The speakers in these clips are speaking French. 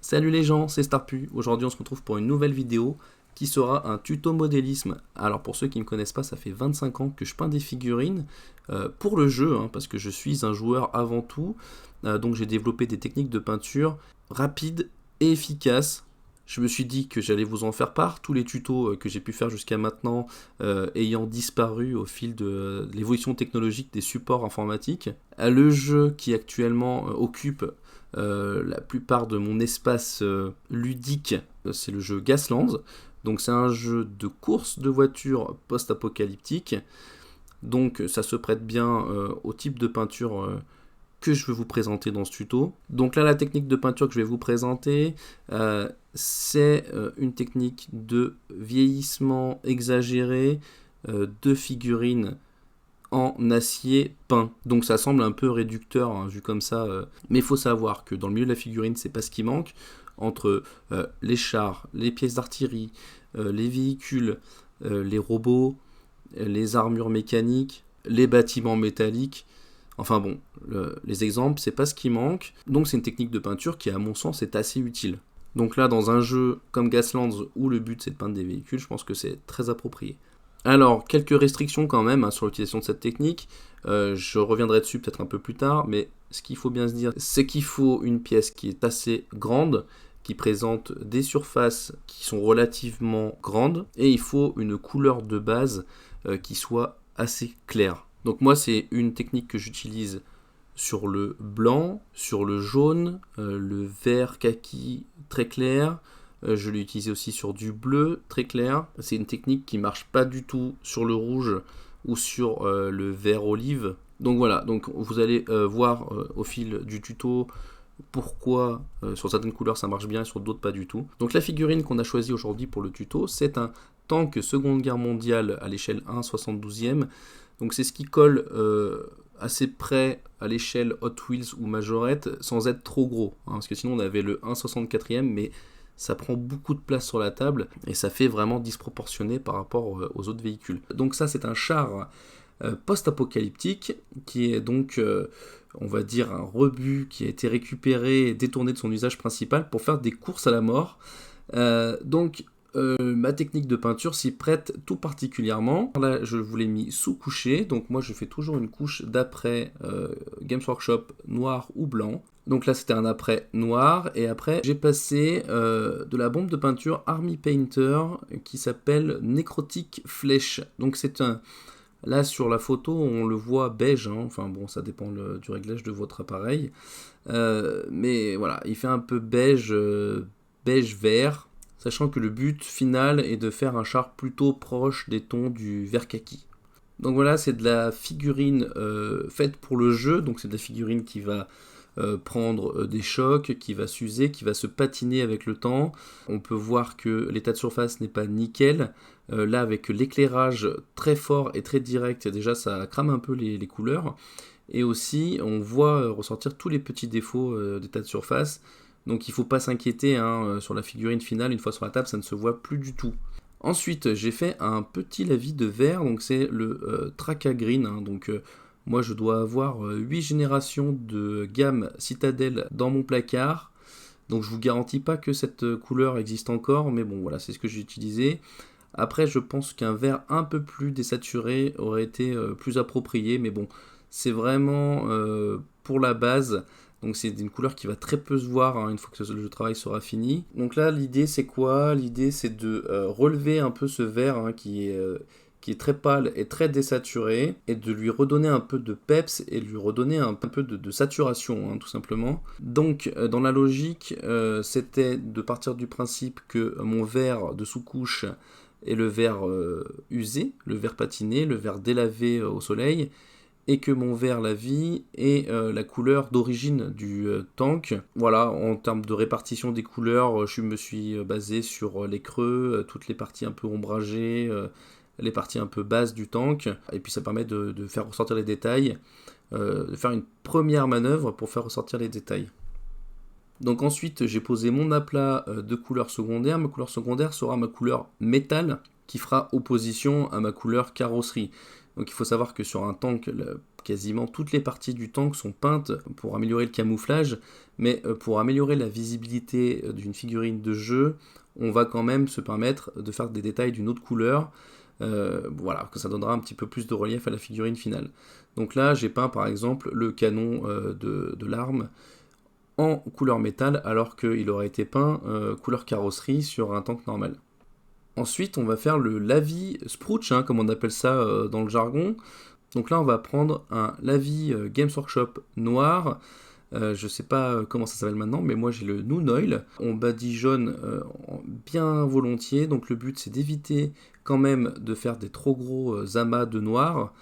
Salut les gens, c'est Starpu. Aujourd'hui on se retrouve pour une nouvelle vidéo qui sera un tuto modélisme. Alors pour ceux qui ne me connaissent pas, ça fait 25 ans que je peins des figurines pour le jeu, parce que je suis un joueur avant tout. Donc j'ai développé des techniques de peinture rapides et efficaces. Je me suis dit que j'allais vous en faire part, tous les tutos que j'ai pu faire jusqu'à maintenant ayant disparu au fil de l'évolution technologique des supports informatiques. Le jeu qui actuellement occupe la plupart de mon espace ludique, c'est le jeu Gaslands. Donc c'est un jeu de course de voitures post-apocalyptique. Donc ça se prête bien au type de peinture que je vais vous présenter dans ce tuto. Donc là, la technique de peinture que je vais vous présenter, c'est une technique de vieillissement exagéré de figurines en acier peint. Donc ça semble un peu réducteur vu comme ça, mais il faut savoir que dans le milieu de la figurine, c'est pas ce qui manque. Entre les chars, les pièces d'artillerie, les véhicules, les robots, les armures mécaniques, les bâtiments métalliques, enfin bon, les exemples, c'est pas ce qui manque. Donc c'est une technique de peinture qui, à mon sens, est assez utile. Donc là, dans un jeu comme Gaslands, où le but c'est de peindre des véhicules, je pense que c'est très approprié. Alors, quelques restrictions quand même sur l'utilisation de cette technique. Je reviendrai dessus peut-être un peu plus tard, mais ce qu'il faut bien se dire, c'est qu'il faut une pièce qui est assez grande, qui présente des surfaces qui sont relativement grandes, et il faut une couleur de base qui soit assez claire. Donc moi, c'est une technique que j'utilise sur le blanc, sur le jaune, le vert kaki très clair. Je l'ai utilisé aussi sur du bleu très clair. C'est une technique qui marche pas du tout sur le rouge ou sur le vert olive. Donc voilà, donc vous allez voir au fil du tuto pourquoi sur certaines couleurs ça marche bien et sur d'autres pas du tout. Donc la figurine qu'on a choisie aujourd'hui pour le tuto, c'est un tank Seconde Guerre mondiale à l'échelle 1/72e. Donc c'est ce qui colle assez près à l'échelle Hot Wheels ou Majorette sans être trop gros, parce que sinon on avait le 1/64e, mais ça prend beaucoup de place sur la table et ça fait vraiment disproportionné par rapport aux autres véhicules. Donc ça c'est un char post-apocalyptique qui est donc on va dire un rebut qui a été récupéré et détourné de son usage principal pour faire des courses à la mort. Ma technique de peinture s'y prête tout particulièrement. Là, je vous l'ai mis sous couché, donc moi je fais toujours une couche d'après Games Workshop noir ou blanc. Donc là, c'était un après noir, et après, j'ai passé de la bombe de peinture Army Painter qui s'appelle Necrotic Flèche. Donc c'est un... Là, sur la photo, on le voit beige, enfin bon, ça dépend du réglage de votre appareil. Mais voilà, il fait un peu beige, beige-vert, sachant que le but final est de faire un char plutôt proche des tons du vert kaki. Donc voilà, c'est de la figurine faite pour le jeu, donc c'est de la figurine qui va prendre des chocs, qui va s'user, qui va se patiner avec le temps. On peut voir que l'état de surface n'est pas nickel. Là, avec l'éclairage très fort et très direct, déjà ça crame un peu les couleurs. Et aussi, on voit ressortir tous les petits défauts d'état de surface. Donc il ne faut pas s'inquiéter sur la figurine finale, une fois sur la table, ça ne se voit plus du tout. Ensuite, j'ai fait un petit lavis de verre, donc c'est le Traca Green. Moi, je dois avoir 8 générations de gamme Citadel dans mon placard. Donc je ne vous garantis pas que cette couleur existe encore, mais bon, voilà, c'est ce que j'ai utilisé. Après, je pense qu'un vert un peu plus désaturé aurait été plus approprié, mais bon, c'est vraiment pour la base. Donc c'est une couleur qui va très peu se voir une fois que le travail sera fini. Donc là, l'idée c'est quoi? L'idée c'est de relever un peu ce vert qui est très pâle et très désaturé, et de lui redonner un peu de peps et de lui redonner un peu de saturation, tout simplement. Donc dans la logique, c'était de partir du principe que mon vert de sous-couche est le vert usé, le vert patiné, le vert délavé au soleil, et que mon vert la vie est la couleur d'origine du tank. Voilà, en termes de répartition des couleurs, je me suis basé sur les creux, toutes les parties un peu ombragées, les parties un peu basses du tank, et puis ça permet de faire ressortir les détails, de faire une première manœuvre pour faire ressortir les détails. Donc ensuite, j'ai posé mon aplat de couleur secondaire. Ma couleur secondaire sera ma couleur métal, qui fera opposition à ma couleur carrosserie. Donc il faut savoir que sur un tank, quasiment toutes les parties du tank sont peintes pour améliorer le camouflage, mais pour améliorer la visibilité d'une figurine de jeu, on va quand même se permettre de faire des détails d'une autre couleur, voilà, que ça donnera un petit peu plus de relief à la figurine finale. Donc là, j'ai peint par exemple le canon de l'arme en couleur métal, alors qu'il aurait été peint couleur carrosserie sur un tank normal. Ensuite, on va faire le lavis sprouch, hein, comme on appelle ça dans le jargon. Donc là, on va prendre un lavis Games Workshop noir. Je sais pas comment ça s'appelle maintenant, mais moi j'ai le Noon Oil. On badigeonne bien volontiers. Donc le but, c'est d'éviter quand même de faire des trop gros amas de noir.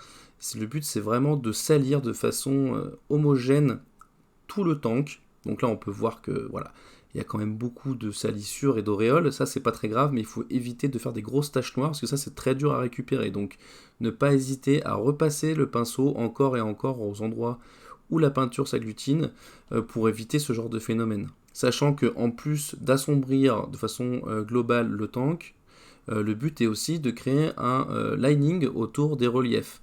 Le but, c'est vraiment de salir de façon homogène tout le tank. Donc là, on peut voir que voilà, il y a quand même beaucoup de salissures et d'auréoles. Ça, c'est pas très grave, mais il faut éviter de faire des grosses taches noires parce que ça, c'est très dur à récupérer. Donc, ne pas hésiter à repasser le pinceau encore et encore aux endroits où la peinture s'agglutine pour éviter ce genre de phénomène. Sachant que en plus d'assombrir de façon globale le tank, le but est aussi de créer un lining autour des reliefs.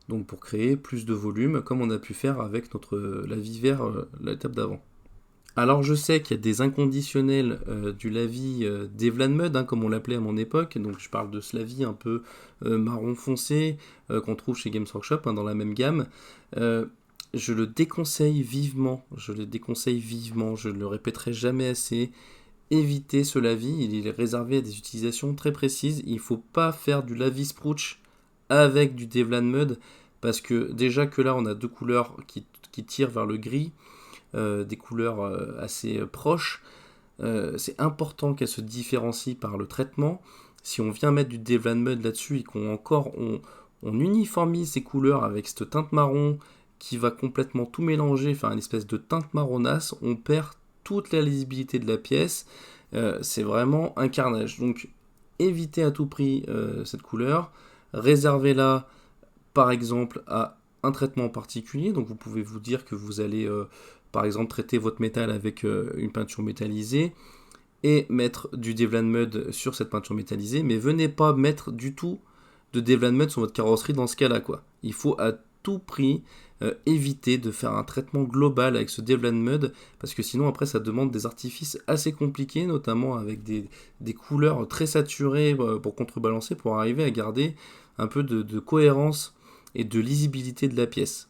Donc pour créer plus de volume, comme on a pu faire avec notre lavis vert l'étape d'avant. Alors je sais qu'il y a des inconditionnels du lavis Devlan Mud, hein, comme on l'appelait à mon époque, donc je parle de ce lavis un peu marron foncé qu'on trouve chez Games Workshop, hein, dans la même gamme. Je le déconseille vivement, je ne le répéterai jamais assez. Évitez ce lavis, il est réservé à des utilisations très précises. Il ne faut pas faire du lavis sprouch avec du Devlan Mud, parce que déjà que là on a deux couleurs qui tirent vers le gris, des couleurs assez proches, c'est important qu'elles se différencient par le traitement. Si on vient mettre du Devlan Mud là-dessus et on uniformise ces couleurs avec cette teinte marron qui va complètement tout mélanger, faire une espèce de teinte marronasse, on perd toute la lisibilité de la pièce. C'est vraiment un carnage. Donc évitez à tout prix cette couleur. Réservez-la par exemple à un traitement particulier. Donc vous pouvez vous dire que vous allez par exemple traiter votre métal avec une peinture métallisée et mettre du Devlan Mud sur cette peinture métallisée, mais venez pas mettre du tout de Devlan Mud sur votre carrosserie dans ce cas-là, quoi. Il faut à tout prix éviter de faire un traitement global avec ce Devlan Mud, parce que sinon après ça demande des artifices assez compliqués, notamment avec des couleurs très saturées pour contrebalancer, pour arriver à garder un peu de cohérence et de lisibilité de la pièce.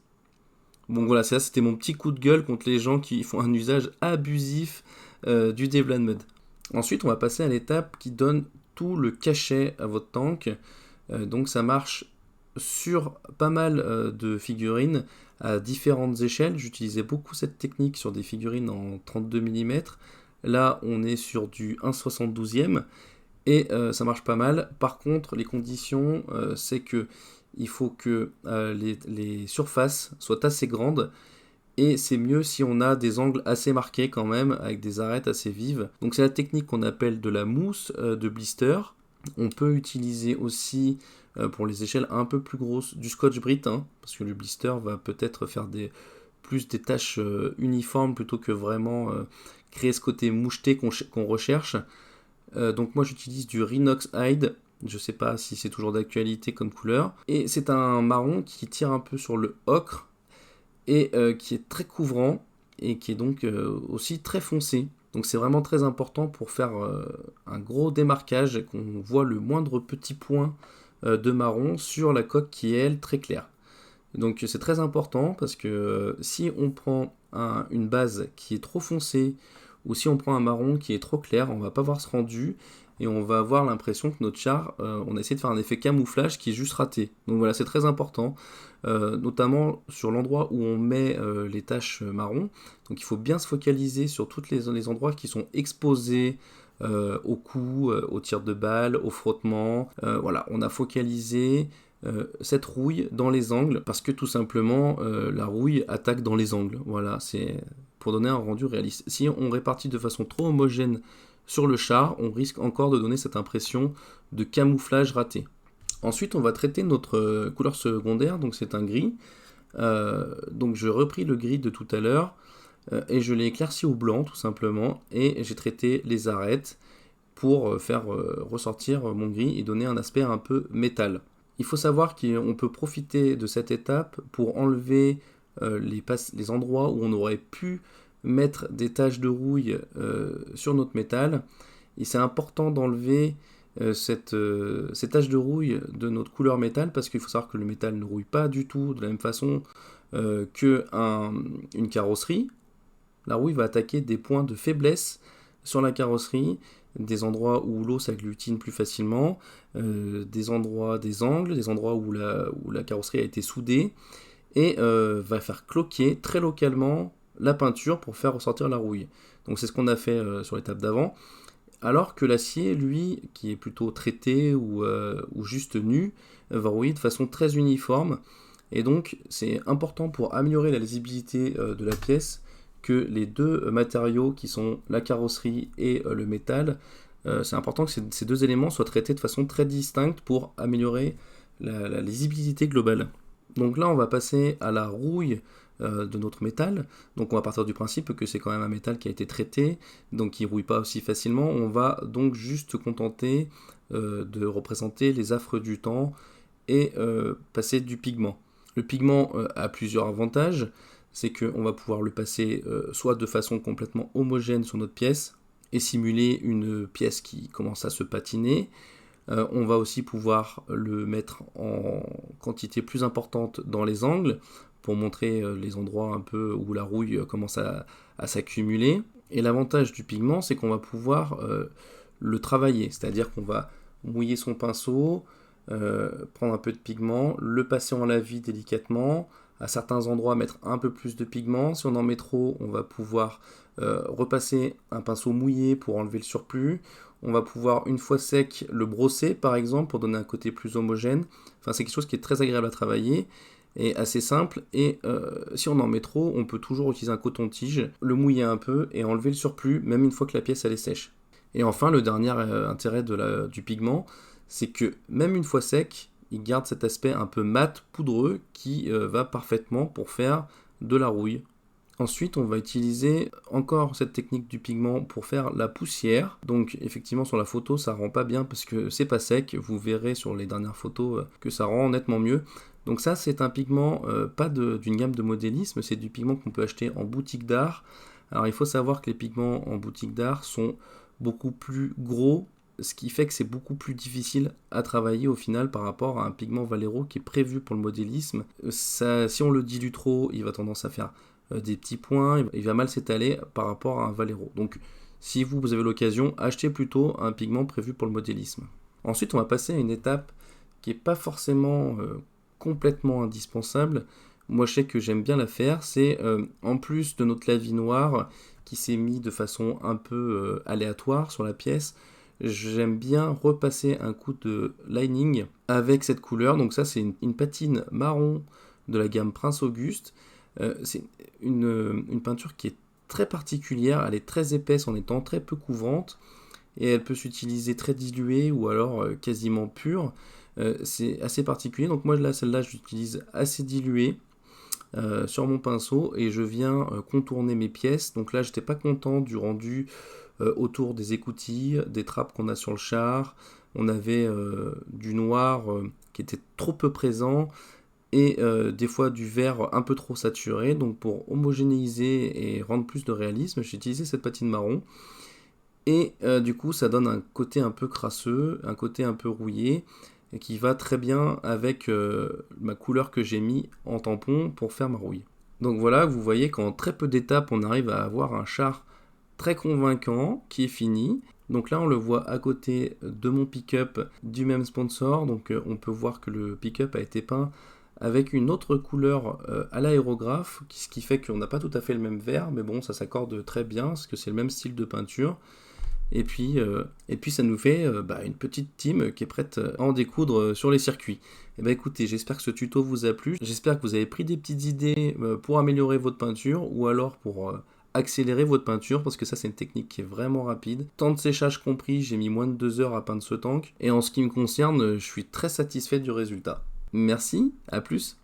Bon voilà, ça c'était mon petit coup de gueule contre les gens qui font un usage abusif du Devlan Mud. Ensuite, on va passer à l'étape qui donne tout le cachet à votre tank. Donc ça marche sur pas mal de figurines à différentes échelles. J'utilisais beaucoup cette technique sur des figurines en 32 mm. Là, on est sur du 1/72e et ça marche pas mal. Par contre, les conditions, c'est que il faut que les surfaces soient assez grandes. Et c'est mieux si on a des angles assez marqués quand même, avec des arêtes assez vives. Donc c'est la technique qu'on appelle de la mousse de blister. On peut utiliser aussi, pour les échelles un peu plus grosses, du Scotch-Brite, hein, parce que le blister va peut-être faire plus des taches uniformes plutôt que vraiment créer ce côté moucheté qu'on recherche. Donc moi j'utilise du Rhinox Hide. Je ne sais pas si c'est toujours d'actualité comme couleur. Et c'est un marron qui tire un peu sur le ocre, et qui est très couvrant et qui est donc aussi très foncé. Donc c'est vraiment très important pour faire un gros démarquage et qu'on voit le moindre petit point de marron sur la coque qui est, elle, très claire. Donc c'est très important parce que si on prend une base qui est trop foncée ou si on prend un marron qui est trop clair, on va pas voir ce rendu et on va avoir l'impression que notre char, on a essayé de faire un effet camouflage qui est juste raté. Donc voilà, c'est très important, notamment sur l'endroit où on met les taches marron. Donc il faut bien se focaliser sur tous les endroits qui sont exposés au coup, au tir de balle, au frottement. Voilà, on a focalisé cette rouille dans les angles parce que tout simplement la rouille attaque dans les angles. Voilà, c'est pour donner un rendu réaliste. Si on répartit de façon trop homogène sur le char, on risque encore de donner cette impression de camouflage raté. Ensuite, on va traiter notre couleur secondaire, donc c'est un gris. Donc je repris le gris de tout à l'heure et je l'ai éclairci au blanc tout simplement et j'ai traité les arêtes pour faire ressortir mon gris et donner un aspect un peu métal. Il faut savoir qu'on peut profiter de cette étape pour enlever les endroits où on aurait pu mettre des taches de rouille sur notre métal. Et c'est important d'enlever ces taches de rouille de notre couleur métal, parce qu'il faut savoir que le métal ne rouille pas du tout de la même façon qu'une carrosserie. La rouille va attaquer des points de faiblesse sur la carrosserie, des endroits où l'eau s'agglutine plus facilement, des endroits, des angles, des endroits où la carrosserie a été soudée, et va faire cloquer très localement la peinture pour faire ressortir la rouille. Donc c'est ce qu'on a fait sur l'étape d'avant. Alors que l'acier, lui, qui est plutôt traité ou juste nu, va rouiller de façon très uniforme. Et donc c'est important pour améliorer la lisibilité de la pièce que les deux matériaux qui sont la carrosserie et le métal, c'est important que ces deux éléments soient traités de façon très distincte pour améliorer la lisibilité globale. Donc là, on va passer à la rouille de notre métal. Donc on va partir du principe que c'est quand même un métal qui a été traité, donc qui ne rouille pas aussi facilement. On va donc juste se contenter de représenter les affres du temps et passer du pigment. Le pigment a plusieurs avantages. C'est qu'on va pouvoir le passer soit de façon complètement homogène sur notre pièce et simuler une pièce qui commence à se patiner. On va aussi pouvoir le mettre en quantité plus importante dans les angles pour montrer les endroits un peu où la rouille commence à s'accumuler. Et l'avantage du pigment, c'est qu'on va pouvoir le travailler, c'est-à-dire qu'on va mouiller son pinceau, prendre un peu de pigment, le passer en lavis délicatement, à certains endroits mettre un peu plus de pigment. Si on en met trop, on va pouvoir repasser un pinceau mouillé pour enlever le surplus. On va pouvoir, une fois sec, le brosser par exemple pour donner un côté plus homogène. Enfin, c'est quelque chose qui est très agréable à travailler et assez simple. Et si on en met trop, on peut toujours utiliser un coton-tige, le mouiller un peu et enlever le surplus, même une fois que la pièce elle est sèche. Et enfin, le dernier intérêt du pigment, c'est que même une fois sec, il garde cet aspect un peu mat, poudreux, qui va parfaitement pour faire de la rouille. Ensuite, on va utiliser encore cette technique du pigment pour faire la poussière. Donc effectivement sur la photo, ça rend pas bien parce que c'est pas sec. Vous verrez sur les dernières photos que ça rend nettement mieux. Donc ça, c'est un pigment pas d'une gamme de modélisme, c'est du pigment qu'on peut acheter en boutique d'art. Alors il faut savoir que les pigments en boutique d'art sont beaucoup plus gros, ce qui fait que c'est beaucoup plus difficile à travailler au final par rapport à un pigment Vallejo qui est prévu pour le modélisme. Si on le dilue trop, il va tendance à faire des petits points, il va mal s'étaler par rapport à un Vallejo. Donc si vous avez l'occasion, achetez plutôt un pigment prévu pour le modélisme. Ensuite, on va passer à une étape qui n'est pas forcément complètement indispensable. Moi, je sais que j'aime bien la faire. C'est en plus de notre lavis noir qui s'est mis de façon un peu aléatoire sur la pièce, j'aime bien repasser un coup de lining avec cette couleur. Donc ça, c'est une patine marron de la gamme Prince Auguste. C'est une peinture qui est très particulière. Elle est très épaisse en étant très peu couvrante. Et elle peut s'utiliser très diluée ou alors quasiment pure. C'est assez particulier. Donc moi, là, celle-là, je l'utilise assez diluée sur mon pinceau. Et je viens contourner mes pièces. Donc là, j'étais pas content du rendu autour des écoutilles, des trappes qu'on a sur le char. On avait du noir qui était trop peu présent et des fois du vert un peu trop saturé. Donc pour homogénéiser et rendre plus de réalisme, j'ai utilisé cette patine marron. Et du coup, ça donne un côté un peu crasseux, un côté un peu rouillé, et qui va très bien avec ma couleur que j'ai mis en tampon pour faire ma rouille. Donc voilà, vous voyez qu'en très peu d'étapes, on arrive à avoir un char très convaincant qui est fini. Donc là on le voit à côté de mon pick-up du même sponsor, donc on peut voir que le pick-up a été peint avec une autre couleur à l'aérographe, ce qui fait qu'on n'a pas tout à fait le même vert, mais bon ça s'accorde très bien parce que c'est le même style de peinture. Et puis ça nous fait une petite team qui est prête à en découdre sur les circuits. Et écoutez, j'espère que ce tuto vous a plu, j'espère que vous avez pris des petites idées pour améliorer votre peinture ou alors pour accélérer votre peinture, parce que ça c'est une technique qui est vraiment rapide. Temps de séchage compris, j'ai mis moins de 2 heures à peindre ce tank, et en ce qui me concerne, je suis très satisfait du résultat. Merci, à plus.